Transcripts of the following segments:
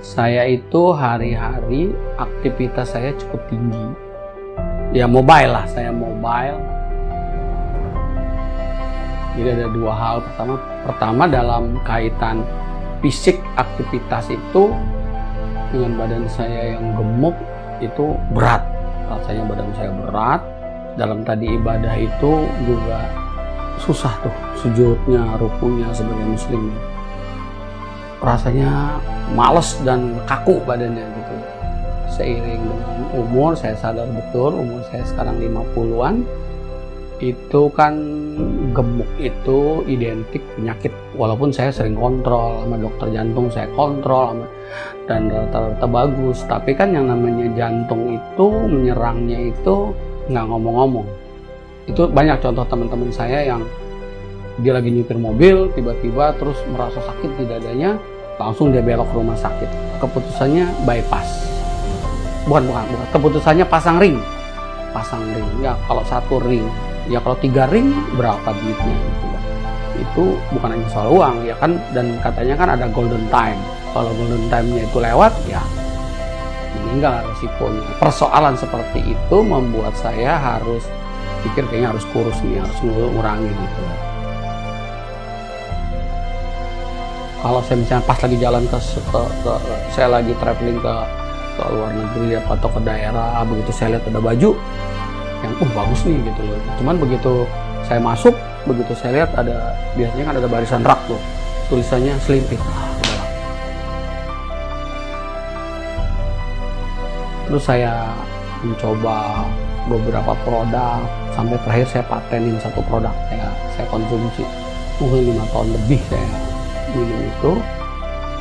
Saya itu hari-hari aktivitas saya cukup tinggi. Ya mobile lah, saya mobile. Jadi ada dua hal. Pertama dalam kaitan fisik, aktivitas itu dengan badan saya yang gemuk itu berat. Rasanya badan saya berat. Dalam tadi ibadah itu juga susah tuh sujudnya, rukunya sebagai muslim. Rasanya males dan kaku badannya gitu. Seiring dengan umur, saya sadar betul umur saya sekarang 50-an, itu kan gemuk itu identik penyakit. Walaupun saya sering kontrol sama dokter jantung, saya kontrol dan rata-rata bagus, tapi kan yang namanya jantung itu menyerangnya itu nggak ngomong-ngomong. Itu banyak contoh teman-teman saya yang dia lagi nyupir mobil, tiba-tiba terus merasa sakit di dadanya, langsung dia belok ke rumah sakit. Keputusannya bypass. Bukan. Keputusannya pasang ring. Ya kalau 1 ring, ya kalau 3 ring berapa duitnya gitu. Itu bukan hanya soal uang ya kan, dan katanya kan ada golden time. Kalau golden time-nya itu lewat ya meninggal resikonya. Persoalan seperti itu membuat saya harus pikir kayaknya harus kurus nih, harus ngurangi gitu. Kalau saya misalnya pas lagi jalan saya lagi traveling ke luar negeri atau ke daerah, begitu saya lihat ada baju yang bagus nih gitu loh. Cuman begitu saya masuk, begitu saya lihat ada, biasanya kan ada barisan rak tuh, tulisannya slim fit. Udahlah. Terus saya mencoba beberapa produk, sampai terakhir saya patenin 1 produk saya konsumsi. Mungkin 5 tahun lebih saya minum itu.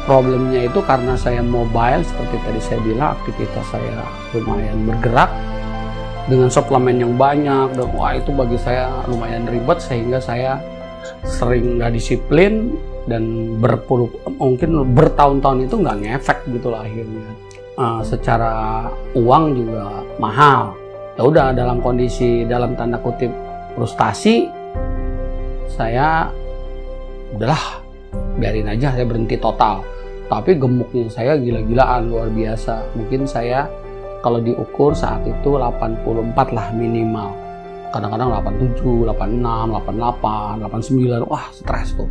Problemnya itu karena saya mobile, seperti tadi saya bilang, aktivitas saya lumayan bergerak dengan suplemen yang banyak, dan itu bagi saya lumayan ribet, sehingga saya sering nggak disiplin dan mungkin bertahun-tahun itu nggak ngefek gitu lah akhirnya. Secara uang juga mahal. Ya udah, dalam kondisi dalam tanda kutip frustasi, saya udahlah biarin aja, saya berhenti total. Tapi gemuknya saya gila-gilaan, luar biasa. Mungkin saya kalau diukur saat itu 84 lah minimal. Kadang-kadang 87, 86, 88, 89. Wah, stres tuh.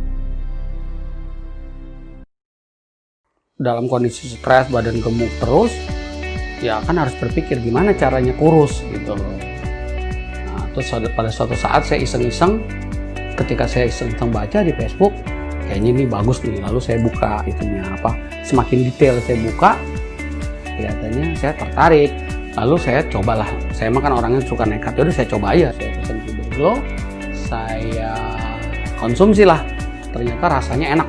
Dalam kondisi stres, badan gemuk terus, ya kan harus berpikir gimana caranya kurus gitu loh. Nah, terus pada suatu saat saya iseng-iseng, ketika saya iseng-iseng baca di Facebook, kayaknya ini bagus nih, lalu saya buka itunya semakin detail saya buka, kelihatannya saya tertarik, lalu saya cobalah. Saya makan orangnya suka nekat, jadi saya coba aja, saya pesen Fiber Glow, saya konsumsi lah. Ternyata rasanya enak,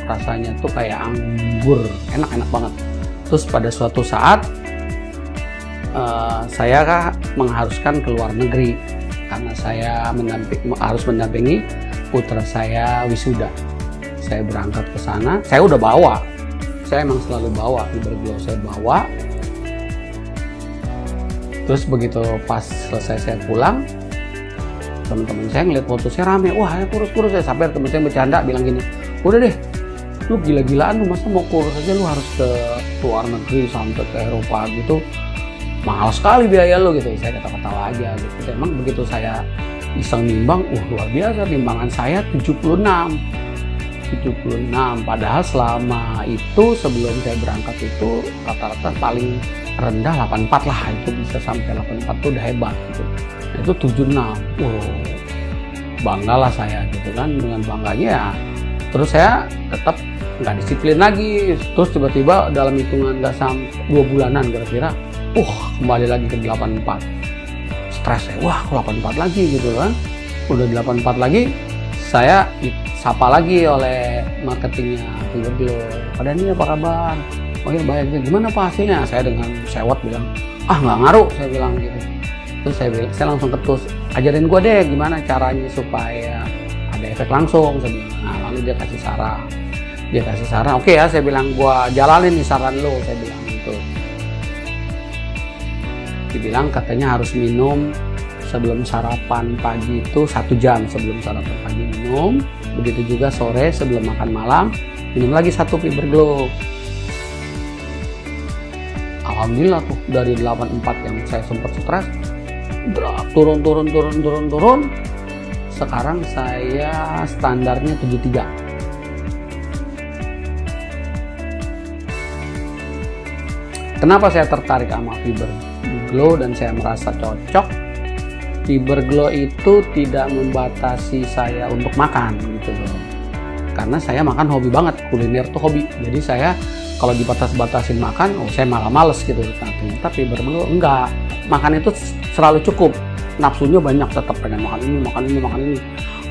rasanya tuh kayak anggur, enak banget. Terus pada suatu saat saya mengharuskan ke luar negeri karena saya harus mendampingi putra saya wisuda. Saya berangkat ke sana, saya udah bawa. Saya emang selalu bawa Fiber Glow, saya bawa. Terus begitu pas selesai saya pulang, teman-teman saya ngeliat foto saya rame, wah ya kurus-kurus ya. Sampai teman saya bercanda bilang gini, udah deh, lu gila-gilaan, lu masa mau kurus aja lu harus ke luar negeri sampai ke Eropa gitu, mahal sekali biaya lu gitu. Saya ketawa-ketawa aja gitu. Emang begitu saya iseng nimbang, luar biasa, timbangan saya 76, padahal selama itu sebelum saya berangkat itu rata-rata paling rendah 84 lah, itu bisa sampai 84 tuh udah hebat gitu. Nah, itu 76, banggalah saya gitu kan. Dengan bangganya ya, terus saya tetap nggak disiplin lagi. Terus tiba-tiba dalam hitungan nggak sampai 2 bulanan kira-kira, kembali lagi ke 84. Stres saya, wah 84 lagi gitu kan. Udah 84 lagi, saya disapa lagi oleh marketingnya Fiber Glow. Pada ini apa kabar? Oh ya baik, gimana Pak hasilnya? Saya dengan sewot bilang, nggak ngaruh, saya bilang gitu. Terus saya langsung ketus, ajarin gue deh gimana caranya supaya ada efek langsung, saya bilang. Nah, lalu dia kasih saran. Oke ya, saya bilang, gue jalanin nih saran lo, saya bilang gitu. Dibilang katanya harus minum sebelum sarapan pagi itu 1 jam sebelum sarapan pagi minum. Begitu juga sore sebelum makan malam minum lagi 1 Fiber Glow. alhamdulillah tuh dari 84 yang saya sempat stres, turun. Sekarang saya standarnya 73. Kenapa saya tertarik sama Fiber Glow dan saya merasa cocok? Fiber Glow itu tidak membatasi saya untuk makan gitu loh. Karena saya makan hobi banget, kuliner tuh hobi. Jadi saya kalau dibatas-batasin makan, saya malah males gitu. Nah, ternyata Fiber Glow enggak. Makan itu selalu cukup. Nafsunya banyak, tetap pengen makan ini.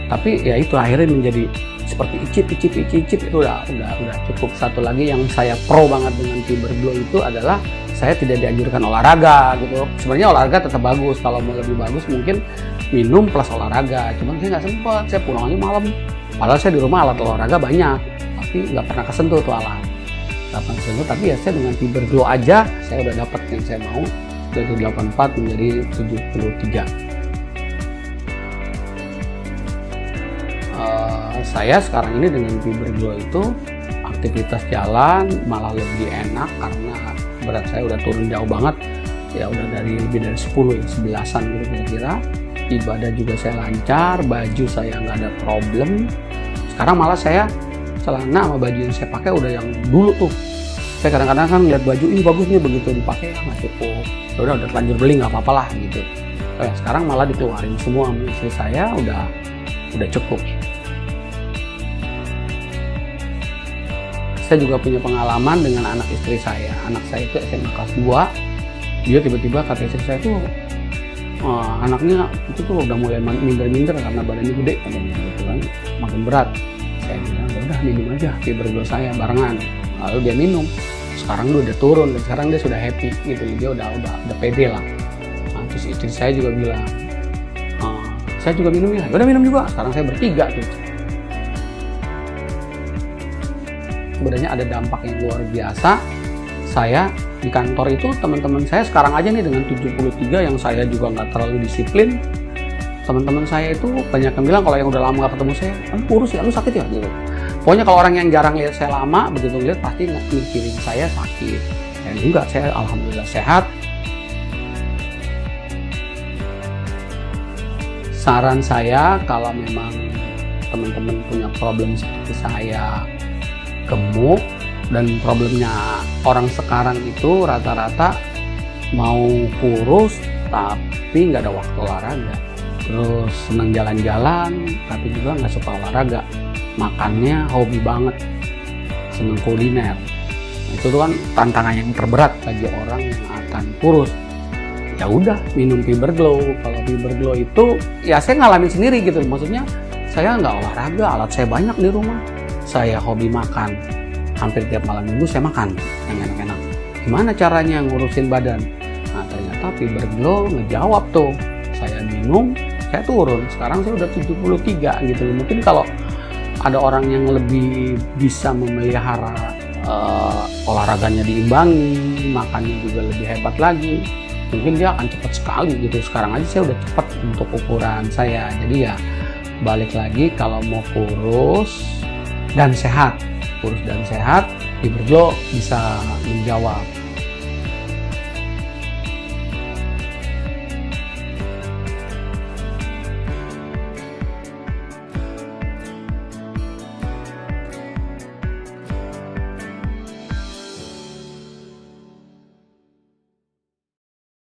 Tapi ya itu akhirnya menjadi seperti icip itu udah cukup. Satu lagi yang saya pro banget dengan Fiber Glow itu adalah saya tidak dianjurkan olahraga gitu. Sebenarnya olahraga tetap bagus, kalau mau lebih bagus mungkin minum plus olahraga. Cuman saya nggak sempat, saya pulangnya malam. Padahal saya di rumah alat olahraga banyak, tapi nggak pernah kesentuh tuh alat. Tapi ya saya dengan Fiber Glow aja saya udah dapat yang saya mau, dari 84 menjadi 73. Saya sekarang ini dengan Fiber Glow itu aktivitas jalan malah lebih enak karena berat saya udah turun jauh banget ya, udah dari lebih dari 10 ya, 11-an gitu kira-kira. Ibadah juga saya lancar, baju saya nggak ada problem. Sekarang malah saya celana sama baju yang saya pakai udah yang dulu tuh, saya kadang-kadang kan lihat baju ini bagus nih, begitu dipakai ya nggak cukup, udah terlanjur beli nggak apa-apa lah gitu. Sekarang malah dikeluarin semua sama istri saya, udah cukup. Saya juga punya pengalaman dengan anak istri saya. Anak saya itu SMA kelas 2. Dia tiba-tiba kata istri saya tuh, anaknya itu tuh udah mulai minder-minder karena badannya gede, gitu kan, makin berat. Saya bilang, udah minum aja Fiber Glow saya barengan. Lalu dia minum. Sekarang dia udah turun dan sekarang dia sudah happy gitu. Dia udah pede lah. Nah, terus istri saya juga bilang, saya juga minum ya. Udah minum juga. Sekarang saya bertiga tuh. Sebenarnya ada dampak yang luar biasa. Saya di kantor itu, teman-teman saya sekarang aja nih dengan 73 yang saya juga nggak terlalu disiplin, teman-teman saya itu banyak yang bilang kalau yang udah lama nggak ketemu saya, kurus ya, lu sakit ya gitu. Pokoknya kalau orang yang jarang lihat saya lama, begitu lihat pasti mikirin saya sakit. Dan enggak, saya alhamdulillah sehat. Saran saya kalau memang teman-teman punya problem seperti saya, gemuk, dan problemnya orang sekarang itu rata-rata mau kurus tapi nggak ada waktu olahraga, terus senang jalan-jalan tapi juga nggak suka olahraga, makannya hobi banget, senang kuliner. Itu tuh kan tantangan yang terberat bagi orang yang akan kurus. Ya udah, minum Fiber Glow. Kalau Fiber Glow itu ya saya ngalamin sendiri gitu, maksudnya saya nggak olahraga, alat saya banyak di rumah, saya hobi makan, hampir tiap malam minggu saya makan yang enak-enak. Gimana caranya ngurusin badan? Nah, ternyata Fiber Glow ngejawab tuh. Saya minum, saya turun. Sekarang saya udah 73 gitu. Mungkin kalau ada orang yang lebih bisa memelihara olahraganya diimbangi, makannya juga lebih hebat lagi, mungkin dia akan cepat sekali gitu. Sekarang aja saya udah cepat untuk ukuran saya. Jadi ya balik lagi, kalau mau kurus dan sehat, Fiber Glow bisa menjawab.